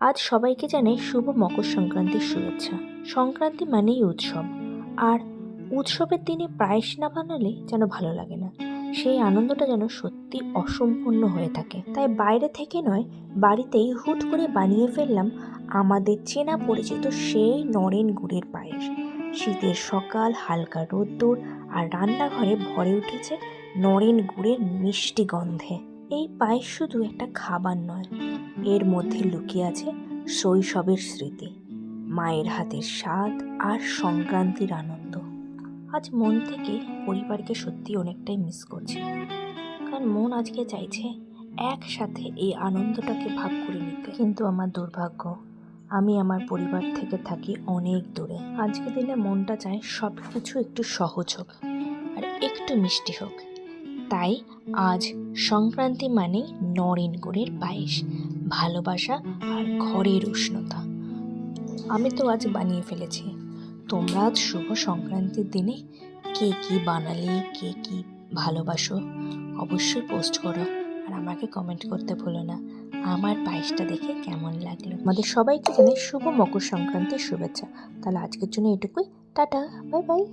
আজ সবাইকে জানাই শুভ মকর সংক্রান্তির শুভেচ্ছা। সংক্রান্তি মানেই উৎসব, আর উৎসবের দিনে পায়েস না বানালে যেন ভালো লাগে না। সেই আনন্দটা যেন সত্যি অসম্পূর্ণ হয়ে থাকে। তাই বাইরে থেকে নয়, বাড়িতেই হুট করে বানিয়ে ফেললাম আমাদের চেনা পরিচিত সেই নরেন গুড়ের পায়েস। শীতের সকাল, হালকা রোদ্দুর, আর রান্নাঘরে ভরে উঠেছে নরেন গুড়ের মিষ্টি গন্ধে। এই পায়েস শুধু একটা খাবার নয়, এর মধ্যে লুকিয়ে আছে শৈশবের স্মৃতি, মায়ের হাতের স্বাদ আর সংক্রান্তির আনন্দ। আজ মন থেকে পরিবারকে সত্যি অনেকটাই মিস করছি, কারণ মন আজকে চাইছে একসাথে এই আনন্দটাকে ভাগ করে নিতে। কিন্তু আমার দুর্ভাগ্য, আমি আমার পরিবার থেকে থাকি অনেক দূরে। আজকে দিনে মনটা চায় সব কিছু একটু সহজ হোক আর একটু মিষ্টি হোক। তাই আজ সংক্রান্তি মানে নরেন গুড়ের পায়েস, ভালোবাসা আর ঘরের উষ্ণতা। আমি তো আজ বানিয়ে ফেলেছি। তোমরা আজ শুভ সংক্রান্তির দিনে কে কি বানালে, কে কি ভালোবাসো, অবশ্যই পোস্ট করো। আর আমাকে কমেন্ট করতে ভুলো না আমার পায়েসটা দেখে কেমন লাগলো। আমাদের সবাইকে জানাই শুভ মকর সংক্রান্তির শুভেচ্ছা। তাহলে আজকের জন্য এটুকুই। Tata, bye bye.